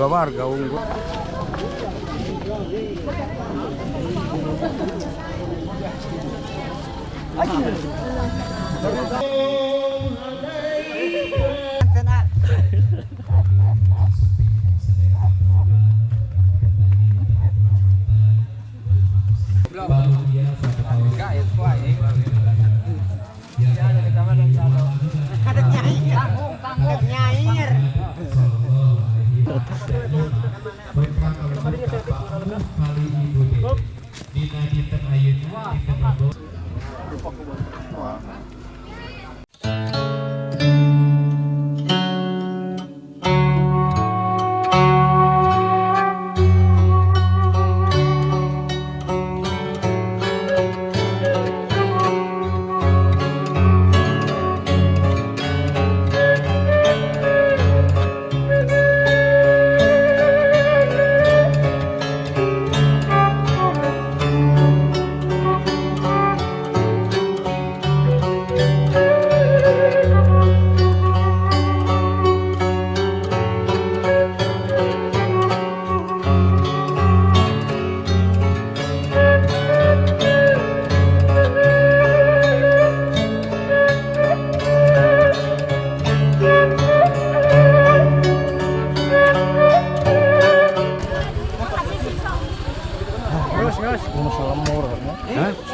Dua warga unggul.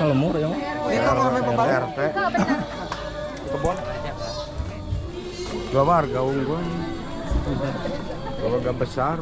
Selemur ya. RT. Kebon. Dua warga unggul. Keluarga besar.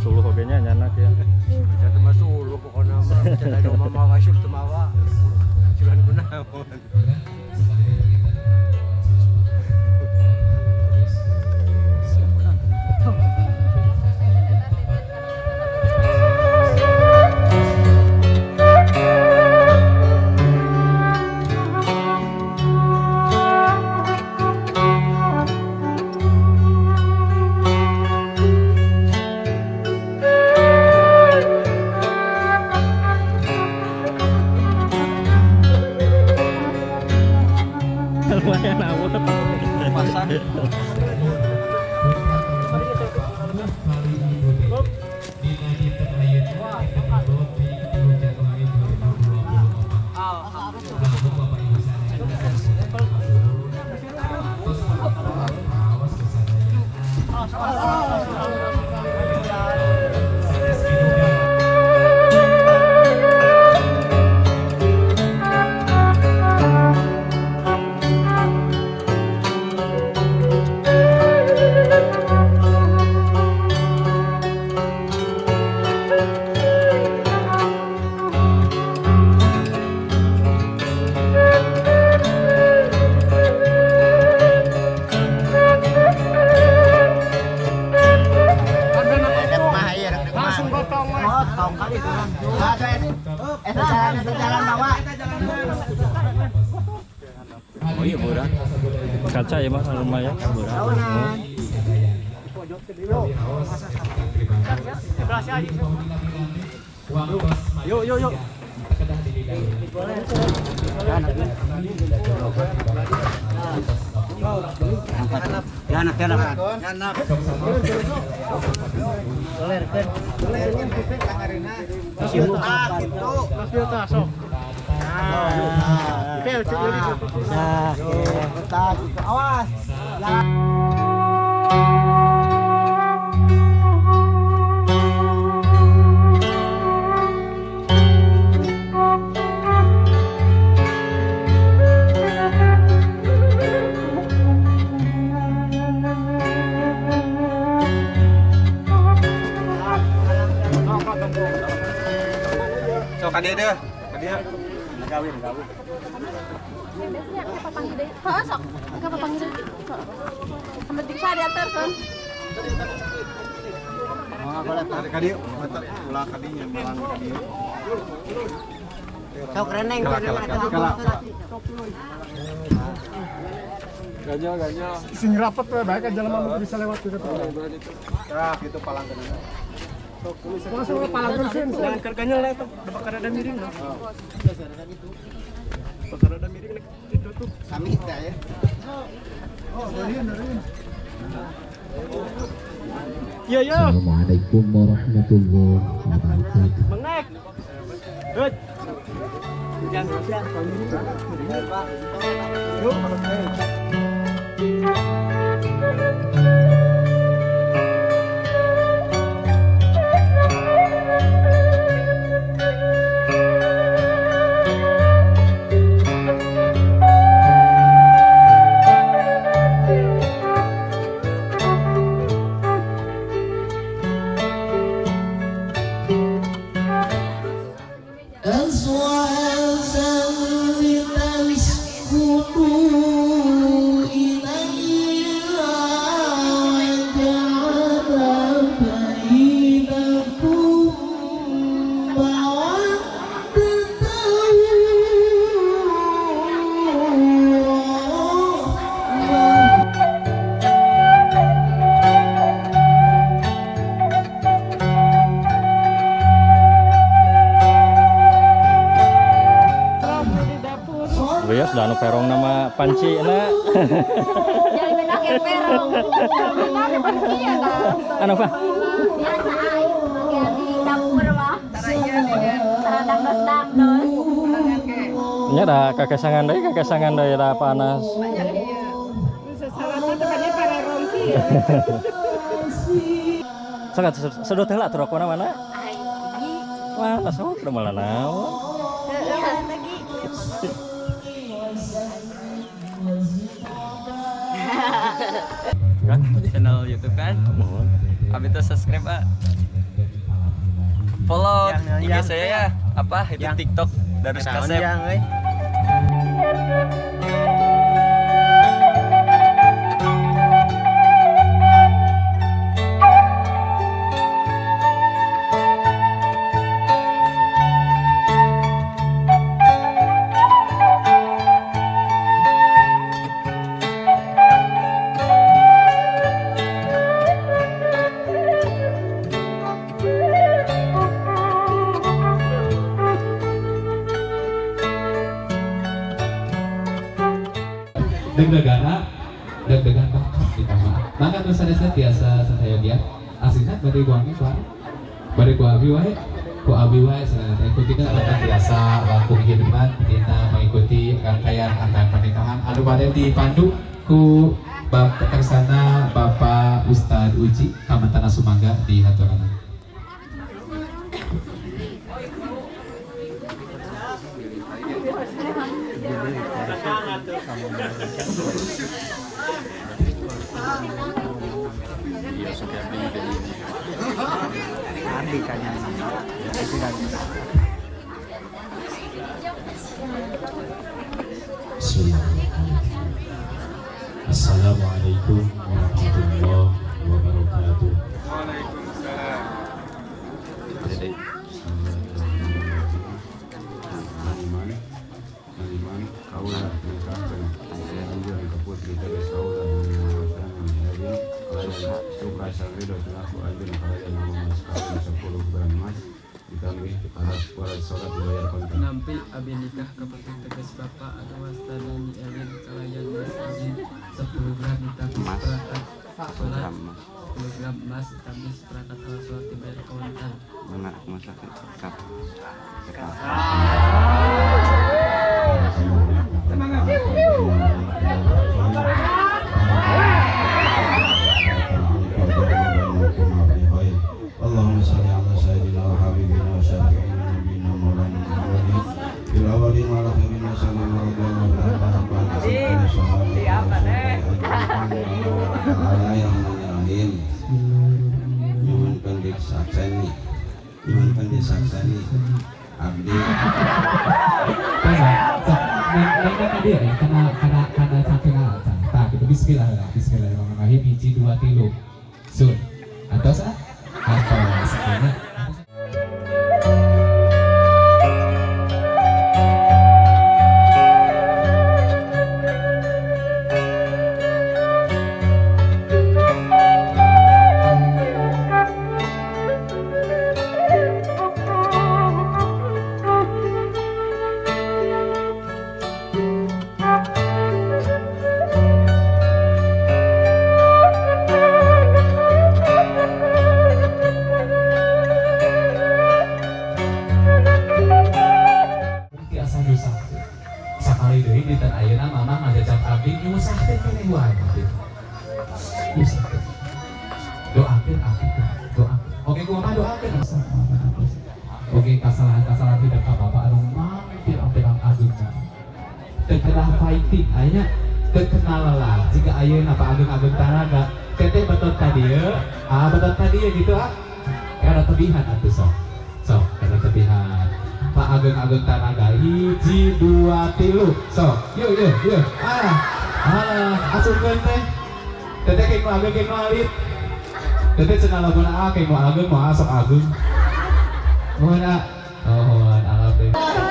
Suluh ogenya nyanak ya. Bisa temas suluh pokoknya mah. Bisa ada mama kasih temawa. Cuman gunawan. jalan bawah. Oh iya murah. Kaca ya mah lumayan murah. Yuk. Ganap. Awas. Ka dia deh. Ka dia. Gawin. Biasanya apa panggil deh? Heeh, sok. Apa panggil? Sampai bisa diantarkan. Boleh Pak. Ka dia. Ulah ka dia malang ka dia. Sok reneng Ganyo. Sing rapat we bae kan jalan mah bisa lewat gitu. Ya, gitu palang ka dia. Langsung palang sin, jangan kerganya lah itu. Bakal ada miring lah. Bakal ada miring itu tuh. Kami tidak ya. Iya. Assalamualaikum warahmatullahi wabarakatuh. Mengek. Hut. Bias dan perong nama panci na. Jangan menakir perong. Menakir panci ya lah. Anu apa? Biasa ay. Pakai di dapur mah. Dangdos. Nya da kakesangan deui da panas. Sangat sedot heula tuh rokona mana? Wah, masuk udah malah naon. Kan channel YouTube kan? Abi tuh subscribe ah. Follow IG saya ya. Apa itu TikTok Darus Kasep. deg-degan banget di kamar. Mangga nu sanesna tiasa sasayogia. Aslinya bade guangi Pak. Bade ku abi wae. Ku abi wae sanesna ikuti kan akan tiasa langkung kehidupan dina mengikuti rangkaian akan pernikahan anu bade dipandu ku Bapak Karsana Bapak Ustadz Uji Kamatana Sumangga di haturan. Assalamualaikum warahmatullahi wabarakatuh. Waalaikumsalam. aku Aldin Faraya nama mas kawin 10 gram emas ditambah alat sholat dibayar kontan. Nampi abi nikah kepeting tegas bapak atau wastana ni elin kalayan mas izin 10 gram ditambah perangkat sholat 10 gram emas ditambah perangkat alat sholat dibayar kontan. Mana masa tetap Allahumma shalli ala sayyidina wa habibina wa syafi'ina nabiyina maulana Muhammadin fil awwalin wal akhirin wa sallallahu alaihi Iman pendik saksani Iman pendik saksani abdi karena saking alasan tak itu bismillahirrahmanirrahim hiji 2 3 sun atau saat atau sebenarnya sekali deui di tanah ayeuna mamah ngajak abdi nyusahteun keneh wae nyusahteun doakeun abdi doa oke kumaha doakeun oke kasalahan tidak apa-apa anu pirang-pirang agungna teu kenal fighting aya teu kenal lelah jika ayeuna apa ageng-ageng tanaga teteh betot ka dieu betot ka dieu gitu kada tebihan atuh sok kada tebihan Pak ageng-ageng tanaga hiji 2 3 so yuk asupkeun teh teteh keng ageng keng alit teteh cenah lamun kayak mau ageng mau asok ageng mohon alhamdulillah